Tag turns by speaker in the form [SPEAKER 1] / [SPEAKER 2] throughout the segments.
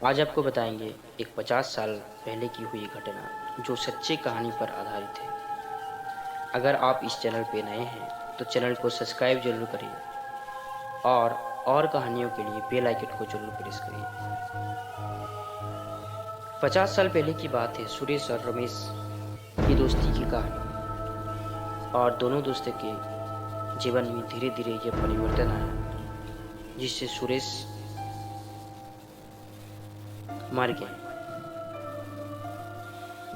[SPEAKER 1] आज आपको बताएँगे एक 50 साल पहले की हुई घटना, जो सच्ची कहानी पर आधारित है। अगर आप इस चैनल पे नए हैं, तो चैनल को सब्सक्राइब ज़रूर करिए और कहानियों के लिए बेल आइकन को ज़रूर प्रेस करिए। 50 साल पहले की बात है, सुरेश और रमेश की दोस्ती की कहानी और दोनों दोस्तों के जीवन में धीरे-धीरे ये परिवर्तन आया, जिससे सुरेश मर गए।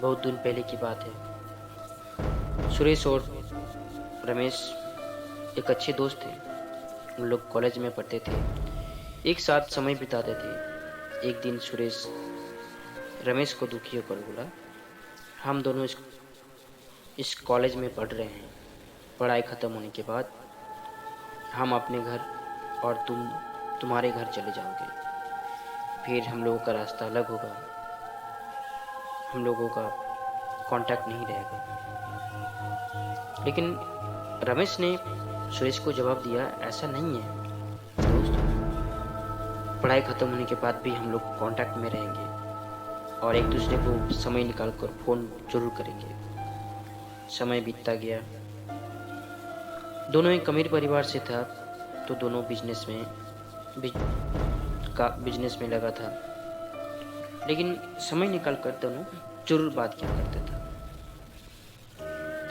[SPEAKER 1] बहुत दिन पहले की बात है। सुरेश और रमेश एक अच्छे दोस्त थे। उन लोग कॉलेज में पढ़ते थे, एक साथ समय बिताते थे। एक दिन सुरेश रमेश को दुखी होकर बोला, हम दोनों इस कॉलेज में पढ़ रहे हैं। पढ़ाई खत्म होने के बाद हम अपने घर और तुम तुम्हारे घर चले जाओगे। फिर हम लोगों का रास्ता अलग होगा, हम लोगों का कांटेक्ट नहीं रहेगा। लेकिन रमेश ने सुरेश को जवाब दिया, ऐसा नहीं है दोस्त, पढ़ाई खत्म होने के बाद भी हम लोग कांटेक्ट में रहेंगे और एक दूसरे को समय निकाल कर फ़ोन ज़रूर करेंगे। समय बीतता गया। दोनों एक अमीर परिवार से था, तो दोनों बिजनेस में लगा था। लेकिन समय निकाल कर दोनों ज़रूर बात किया करते थे।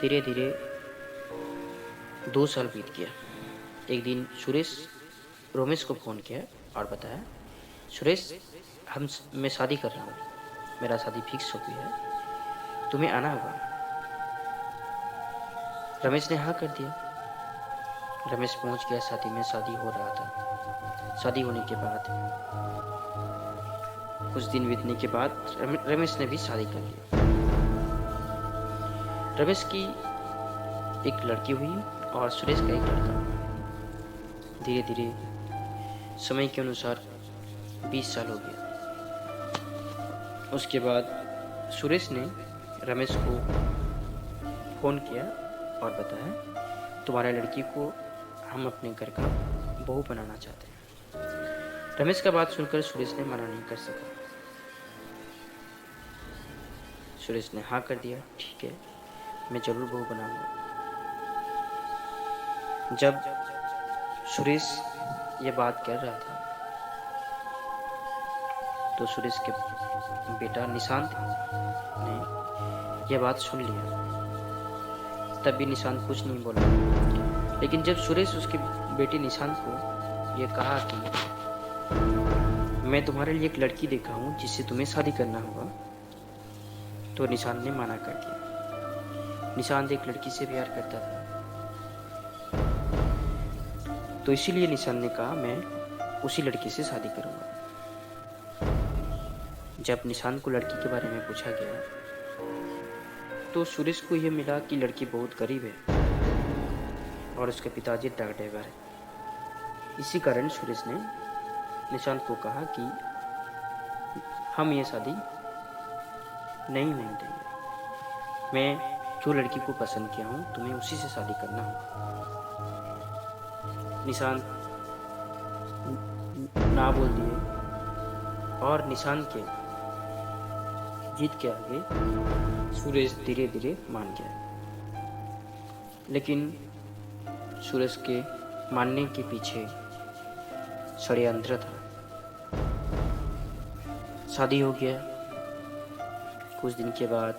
[SPEAKER 1] धीरे धीरे 2 साल बीत गया। एक दिन सुरेश रमेश को फ़ोन किया और बताया, सुरेश, मैं शादी कर रहा हूँ, मेरा शादी फिक्स हो गया है, तुम्हें आना होगा। रमेश ने हाँ कर दिया। रमेश पहुंच गया शादी में। शादी हो रहा था। शादी होने के बाद कुछ दिन बीतने के बाद रमेश ने भी शादी कर लिया। रमेश की एक लड़की हुई और सुरेश का एक लड़का हुआ। धीरे धीरे समय के अनुसार 20 साल हो गया। उसके बाद सुरेश ने रमेश को फ़ोन किया और बताया, तुम्हारे लड़की को हम अपने घर का बहू बनाना चाहते हैं। रमेश का बात सुनकर सुरेश ने मना नहीं कर सका। सुरेश ने हाँ कर दिया, ठीक है, मैं ज़रूर बहू बनाऊंगा। जब सुरेश ये बात कर रहा था, तो सुरेश के बेटा निशांत ने यह बात सुन लिया। तब भी निशांत कुछ नहीं बोला। लेकिन जब सुरेश उसके बेटे निशांत को ये कहा कि मैं तुम्हारे लिए एक लड़की देखा हूँ जिससे तुम्हें शादी करना होगा, तो निशांत ने मना कर दिया। निशांत एक लड़की से प्यार करता था, तो इसीलिए निशांत ने कहा मैं उसी लड़की से शादी करूँगा। जब निशांत को लड़की के बारे में पूछा गया, तो सुरेश को यह मिला कि लड़की बहुत गरीब है और उसके पिताजी ट्रक ड्राइवर है। इसी कारण सुरेश ने निशांत को कहा कि हम ये शादी नहीं होने देंगे। मैं जो लड़की को पसंद किया हूँ, तुम्हें उसी से शादी करना होगा। निशांत ना बोल दिए और निशांत के जीत के आगे सुरेश धीरे धीरे मान गया। लेकिन सुरेश के मानने के पीछे षड्यंत्र था। शादी हो गया। कुछ दिन के बाद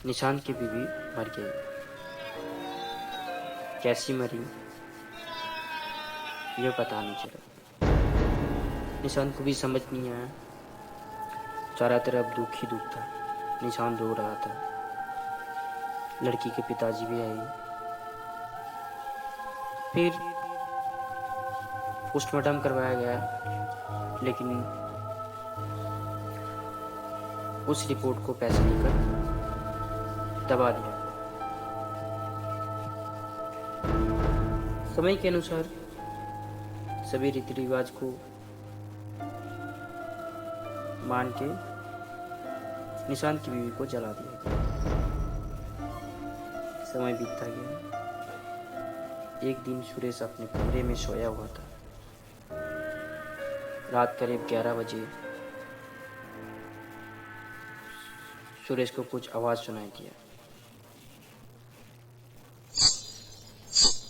[SPEAKER 1] निशांत की बीवी मर गई। कैसी मरी यह पता नहीं चला। निशांत को भी समझ नहीं आया। चारों तरफ दुख ही दुख था। निशांत रो रहा था। लड़की के पिताजी भी आए। फिर पोस्टमार्टम करवाया गया, लेकिन उस रिपोर्ट को पैसे लेकर दबा दिया। समय के अनुसार सभी रीति रिवाज को मान के निशांत की बीवी को जला दिया गया। समय बीतता गया। एक दिन सुरेश अपने कमरे में सोया हुआ था। रात करीब 11 बजे सुरेश को कुछ आवाज़ सुनाई दिया।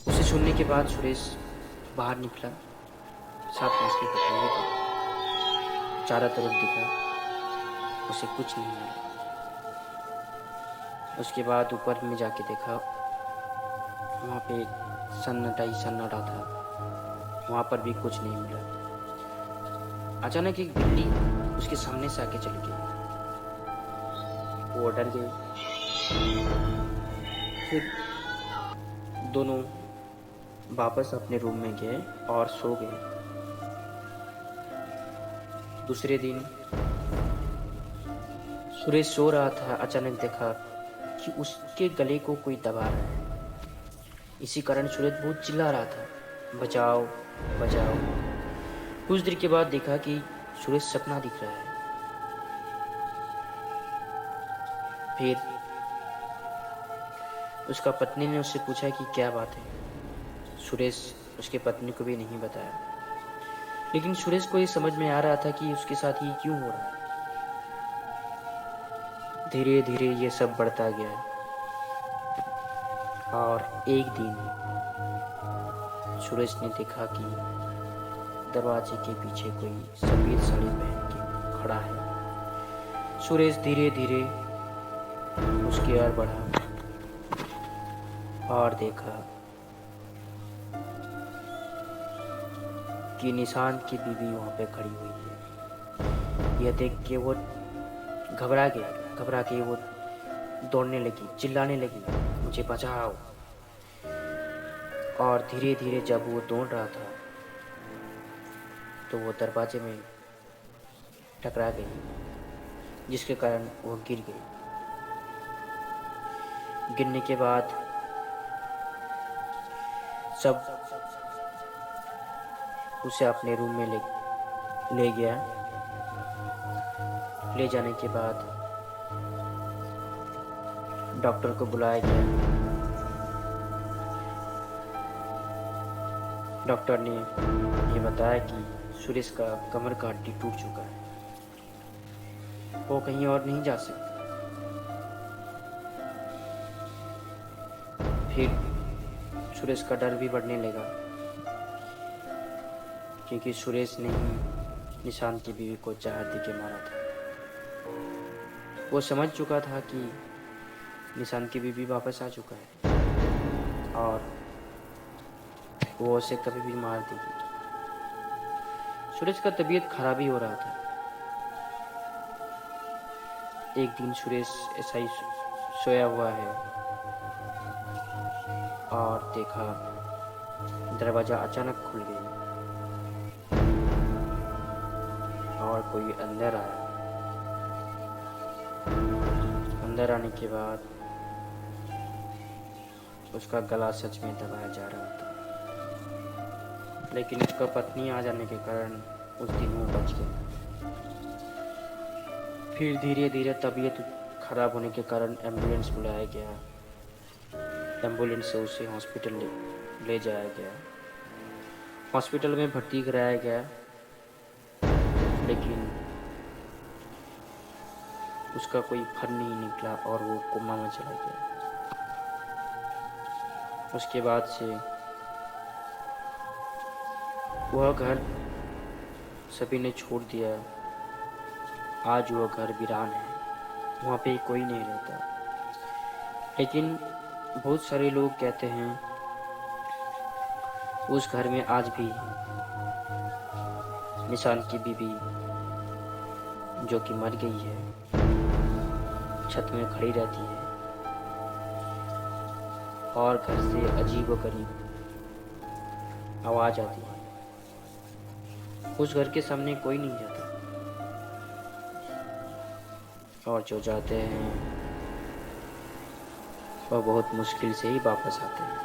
[SPEAKER 1] उसे सुनने के बाद सुरेश बाहर निकला, साथ में उसकी पत्नी भी थी। चारों तरफ दिखा, उसे कुछ नहीं मिला। उसके बाद ऊपर में जाके देखा, वहाँ पे सन्नाटा था, वहाँ पर भी कुछ नहीं मिला। अचानक एक बिल्ली उसके सामने से आके चली गई। वो डर गई। फिर दोनों वापस अपने रूम में गए और सो गए। दूसरे दिन सुरेश सो रहा था, अचानक देखा कि उसके गले को कोई दबा रहा है। इसी कारण सुरेश बहुत चिल्ला रहा था, बचाओ बचाओ। कुछ देर के बाद देखा कि सुरेश सपना दिख रहा है। फिर उसका पत्नी ने उससे पूछा कि क्या बात है। सुरेश उसके पत्नी को भी नहीं बताया, लेकिन सुरेश को ये समझ में आ रहा था कि उसके साथ ये क्यों हो रहा है। धीरे धीरे ये सब बढ़ता गया और एक दिन सुरेश ने देखा कि दरवाजे के पीछे कोई सफेद साड़ी पहन के खड़ा है। सुरेश धीरे धीरे उसकी ओर बढ़ा और देखा कि निशांत की बीवी वहाँ पे खड़ी हुई है। यह देख के वो घबरा के वो दौड़ने लगी, चिल्लाने लगी, मुझे बचाओ। और धीरे धीरे जब वो दौड़ रहा था तो वो दरवाजे में टकरा गई, जिसके कारण वो गिर गई। गिरने के बाद सब उसे अपने रूम में ले गया। ले जाने के बाद डॉक्टर को बुलाया गया। डॉक्टर ने ये बताया कि सुरेश का कमर का हड्डी टूट चुका है, वो कहीं और नहीं जा सकता। फिर सुरेश का डर भी बढ़ने लगा, क्योंकि सुरेश ने ही निशांत की बीवी को जहर दे के मारा था। वो समझ चुका था कि निशांत की बीवी वापस आ चुका है और वो उसे कभी भी मार देगी। सुरेश का तबीयत खराब ही हो रहा था। एक दिन सुरेश ऐसा ही सोया हुआ है और देखा दरवाजा अचानक खुल गया और कोई अंदर आया। अंदर आने के बाद उसका गला सच में दबाया जा रहा था, लेकिन उसका पत्नी आ जाने के कारण उस दिन वो बच गया। फिर धीरे धीरे तबीयत खराब होने के कारण एम्बुलेंस बुलाया गया। एम्बुलेंस से उसे हॉस्पिटल ले जाया गया। हॉस्पिटल में भर्ती कराया गया, लेकिन उसका कोई फल नहीं निकला और वो कोमा में चला गया। उसके बाद से वह घर सभी ने छोड़ दिया। आज वह घर वीरान है, वहाँ पे कोई नहीं रहता। लेकिन बहुत सारे लोग कहते हैं उस घर में आज भी निशांत की बीवी, जो कि मर गई है, छत में खड़ी रहती है और घर से अजीबोगरीब आवाज आती है। उस घर के सामने कोई नहीं जाता और जो जाते हैं वह बहुत मुश्किल से ही वापस आते हैं।